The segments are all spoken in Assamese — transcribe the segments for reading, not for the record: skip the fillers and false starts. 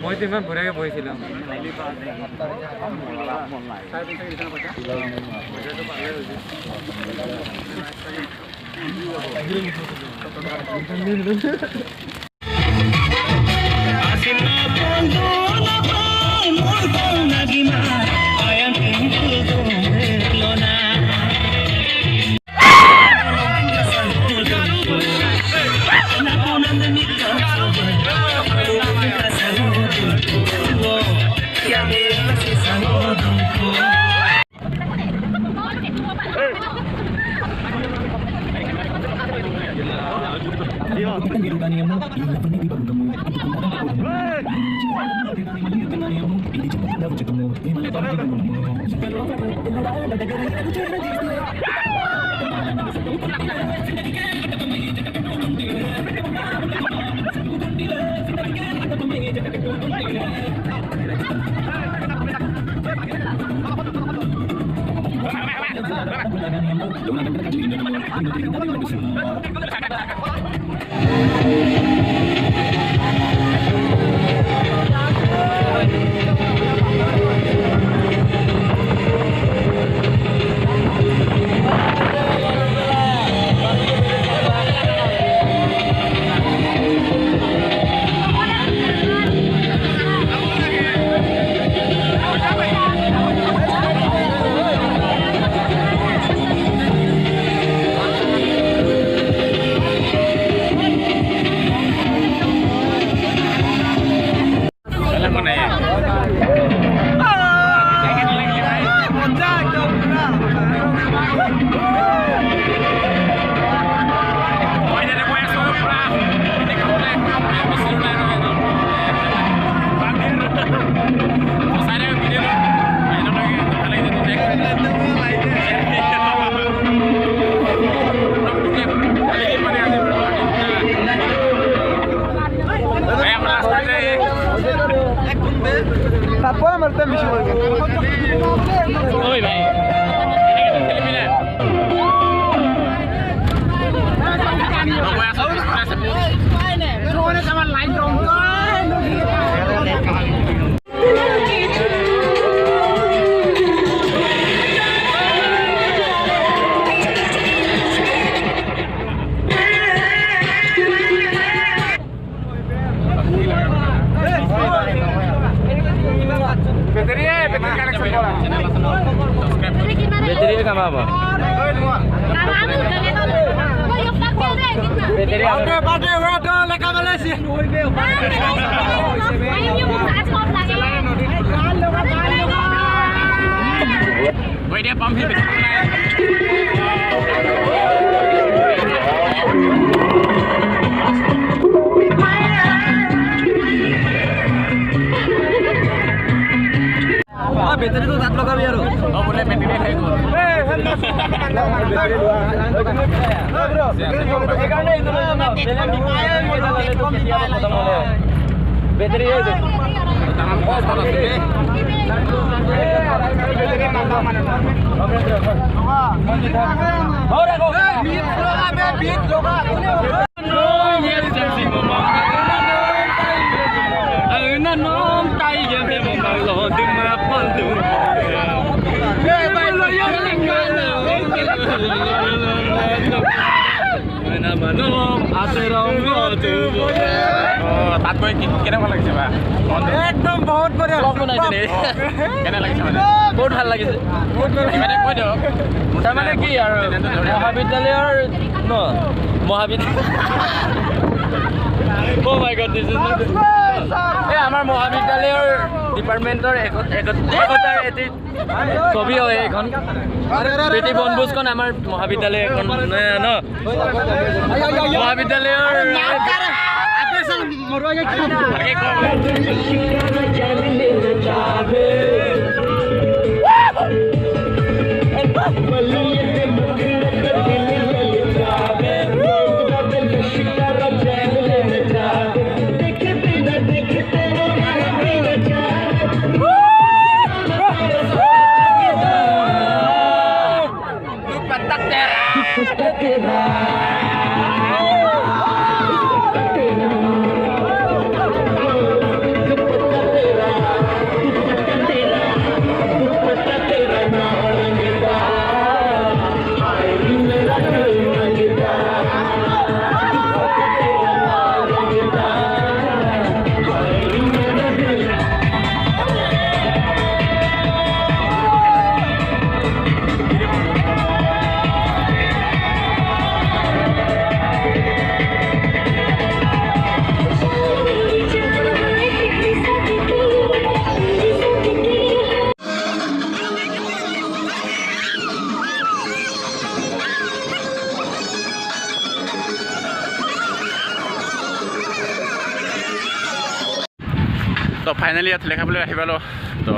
মই তো ইমান বঢ়িয়াকৈ বহিছিলোঁ Beteri ka apa? Beteri apa? Lekabali sih. Woi dia pam sih. Beteri tuh tak loka biar. Oh boleh beteri hai ko. Bro. Ekarne itu na jalan di maya kom dia potong oleh. Beteri itu. Tangan bos kalau sini. Beteri nambah mana? Ora ko. Beat loka beat loka. No yes jansi mama. Ana nom tai je be mama lo dim ma pon tu. তাত গৈ কেনেকুৱা লাগিছে বা একদম বহুত বঢ়িয়া ব্লগ বনাইছে কেনে লাগিছে মানে বহুত ভাল লাগিছে মানে কৈ দিয়ক তাৰমানে কি আৰু মহাবিদ্যালয়ৰ ন মহাবিদ্যালয় Oh my god, this is not আমাৰ মহাবিদ্যালয়ৰ ডিপাৰ্টমেণ্টৰ একতাৰ এটি ছবি হয় এখন প্ৰীতি বনভোজখন আমাৰ মহাবিদ্যালয় এখন ন মহাবিদ্যালয়ৰ তো ফাইনেলি ইয়াত লেখাবলৈ আহি পালোঁ তো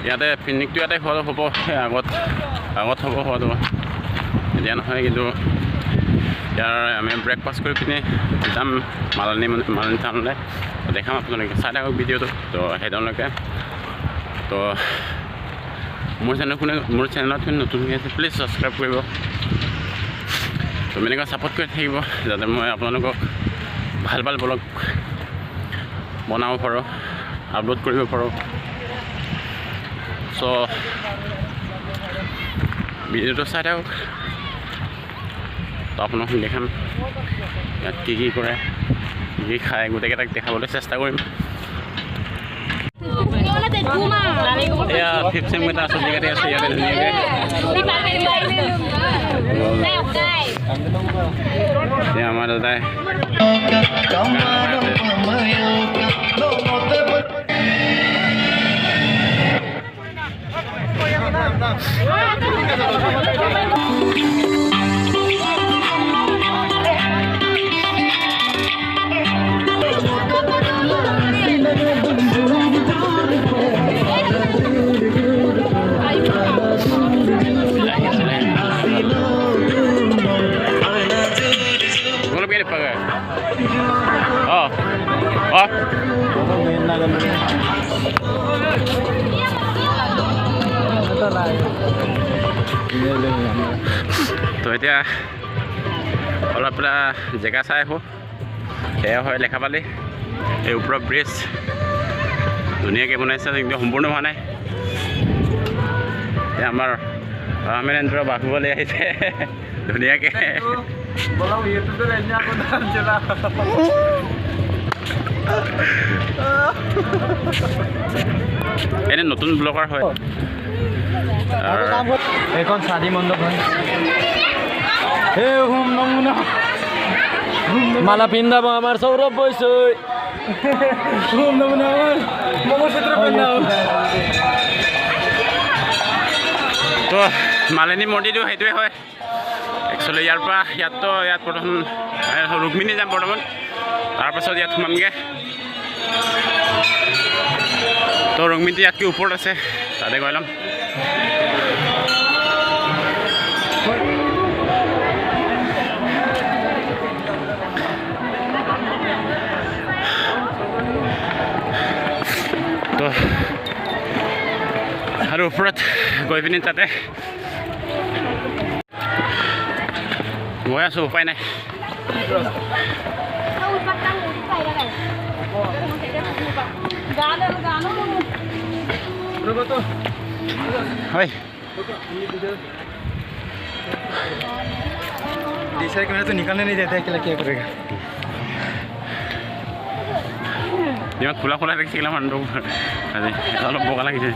ইয়াতে পিকনিকটো ইয়াতে হ'ব আগত হ'ব হোৱাটো এতিয়া নহয় কিন্তু ইয়াৰ আমি ব্ৰেকফাষ্ট কৰি পিনে যাম মালনি টাউনলৈ দেখাম আপোনালোকে চাই থাকক ভিডিঅ'টো তো সেইটোলৈকে তো মোৰ চেনেলত নতুনকৈ আছে প্লিজ ছাবস্ক্ৰাইব কৰিব তো এনেকৈ ছাপোৰ্ট কৰি থাকিব যাতে মই আপোনালোকক ভাল ব্লগ বনাব পাৰোঁ আপলোড কৰিব পাৰোঁ চ' ভিডিঅ'টো চাই থাকক তো আপোনাক দেখাম ইয়াত কি কৰে কি খায় গোটেইকেইটাক দেখাবলৈ চেষ্টা কৰিম এয়া ফিফ্থ চেম এটা আছে জেগাতে আছে ইয়াতে ধুনীয়াকৈ এতিয়া আমাৰ দাদাই তো এতিয়া অলপ জেগা চাই আহোঁ সেয়া হয় লেখাবালি এই ওপৰৰ ব্ৰিজ ধুনীয়াকৈ বনাইছে কিন্তু সম্পূৰ্ণ হোৱা নাই এতিয়া আমাৰ ৰামেন্দ্ৰ বাহুবলী আহিছে ধুনীয়াকৈ এনে নতুন ব্লগাৰ হয় এইখন চাদি মণ্ডপ হয় মালা পিন্ধাব আমাৰ সৌৰভ বৈছৈ তো মালিনী মন্দিৰটো সেইটোৱে হয় একচুৱেলি ইয়াৰ পৰা ইয়াত প্ৰথম ৰুক্মিণী যাম বৰ্তমান তাৰপাছত ইয়াত সোমামগৈ তো ৰুক্মিণী ইয়াতকৈ ওপৰত আছে তাতে গৈ ল'ম তো আৰু ওপৰত গৈ পিনি তাতে গৈ আছোঁ উপায় নাই হয় दूसरे कैमरा तो निकलने नहीं देता है क्या करेगा ইমান খোলা দেখিছিলা মানুহটো আজি অলপ বগা লাগিছে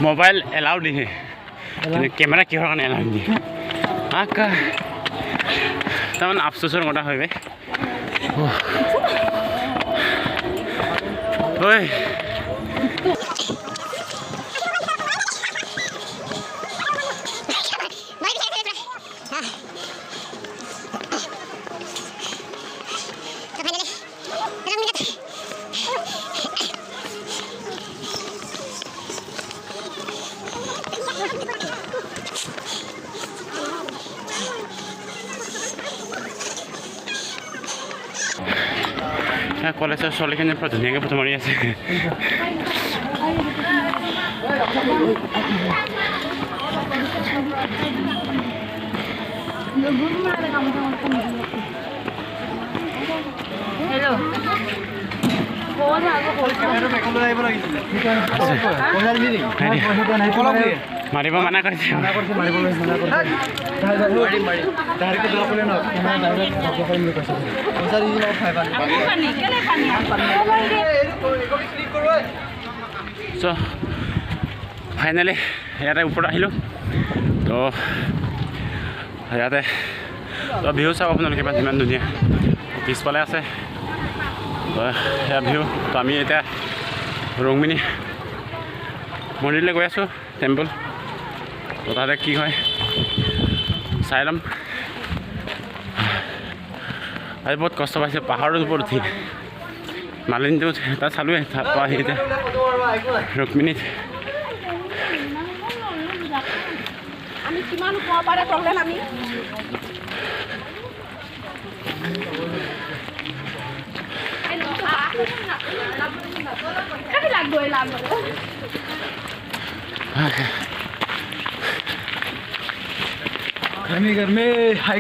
মোবাইল এলাউ দিয়ে কেমেৰা কিহৰ কাৰণে এলাউ দিয়ে আকা তাৰমানে আফচোচৰ কথা হয় বে ঐ কলেজৰ ছোৱালীখিনিৰ পৰা ধুনীয়াকৈ ফটো মাৰি আছে মাৰিব মানা কৰিছে চ' ফাইনেলি ইয়াতে ওপৰত আহিলোঁ তো তো ইয়াতে তো ভিউ চাওক আপোনালোকে ইমান ধুনীয়া পিছফালে আছে তো সেয়া ভিউ তো আমি এতিয়া ৰংমিনী মন্দিৰলৈ গৈ আছোঁ টেম্পল তো তাতে কি হয় চাই ল'ম আজি বহুত কষ্ট পাইছোঁ পাহাৰৰ ওপৰত উঠি মালিনীটো তাত চালোঁৱে তাৰপৰা আহি এতিয়া ৰুক্মিণীত আমি কিমান পোৱা পাৰে প্ৰব্লেম আমি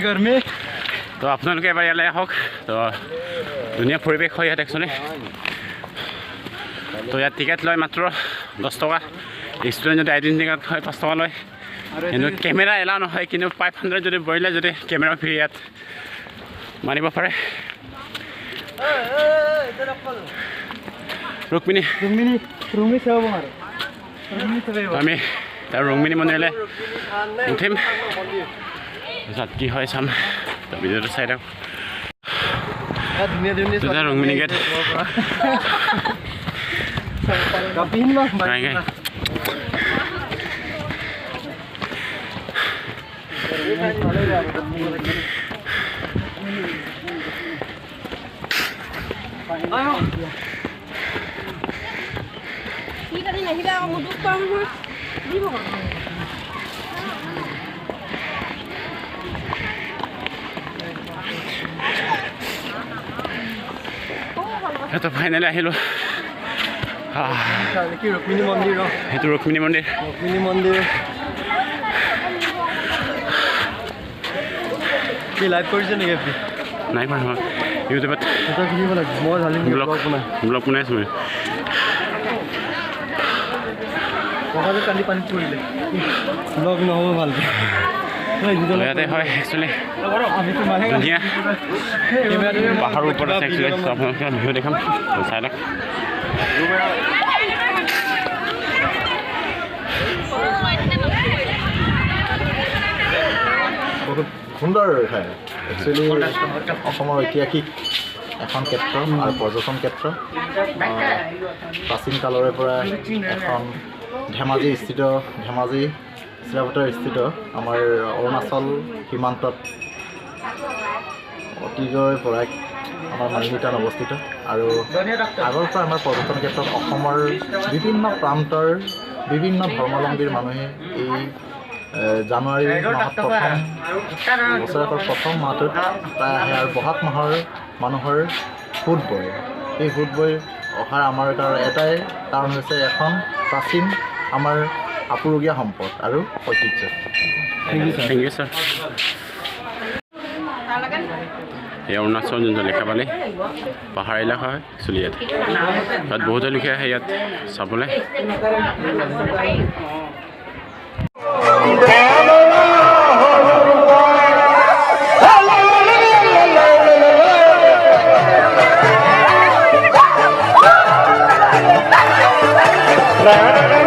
गर्मी তো আপোনালোকে এবাৰ ইয়ালৈ আহক তো ধুনীয়া পৰিৱেশ হয় ইয়াত একচুৱেলি তো ইয়াত টিকেট লয় মাত্ৰ 10 টকা ষ্টুডেণ্ট যদি আইডেণ্টি কাৰ্ড হয় 5 টকা লয় কিন্তু কেমেৰা এলাও নহয় কিন্তু 500 যদি বহিলে যদি কেমেৰা ফ্ৰী ইয়াত মাৰিব পাৰে ৰুক্মিণী আমি তাৰ ৰুক্মিণী মন্দিৰলৈ উঠিম তাৰপিছত কি হয় চাম ভিডিঅ'টো চাই থাকক ৰুক্মিণী গেট তো ফাইনেলি আহিলোঁ ৰুক্মিণী মন্দিৰ সেইটো ৰুক্মিণী মন্দিৰ কি লাইভ কৰিছে নেকি আপুনি নাই পোৱা নহয় ইউটিউবত ব্লগ বনাইছোঁ মই ককালে কালি পানীত পৰিলে ব্লগ নহ'ব ভালকৈ ইয়াতে হয় একচুৱেলি ধুনীয়া পাহাৰৰ ওপৰত আছে একচুৱেলি আপোনালোকে ভিডিঅ' দেখাম চাই লওক বহুত সুন্দৰ ঠাই একচুৱেলি অসমৰ ঐতিহাসিক এখন ক্ষেত্ৰ আৰু পৰ্যটন ক্ষেত্ৰ প্ৰাচীন কালৰে পৰা এখন ধেমাজি চিলাপথাৰ স্থিত আমাৰ অৰুণাচল সীমান্তত অতীজৰে পৰাই আমাৰ মালিনীতান অৱস্থিত আৰু আগৰ পৰা আমাৰ পৰ্যটন ক্ষেত্ৰত অসমৰ বিভিন্ন প্ৰান্তৰ বিভিন্ন ধৰ্মাৱলম্বীৰ মানুহে এই জানুৱাৰী মাহত বছৰেকৰ প্ৰথম মাহটোত প্ৰায় আহে আৰু বহাগ মাহৰ মানুহৰ সোঁত বয় এই সোঁত বৈ অহাৰ আমাৰ এটাই কাৰণ হৈছে এখন প্ৰাচীন আমাৰ আপুৰুগীয়া সম্পদ আৰু ঐতিহ্য থেংক ইউ ছাৰ এই অৰুণাচল যোনটো লেখাবালি পাহাৰ এলেকা হয় একচুৱেলি ইয়াত তাত বহুতে লোকে আহে ইয়াত চাবলৈ La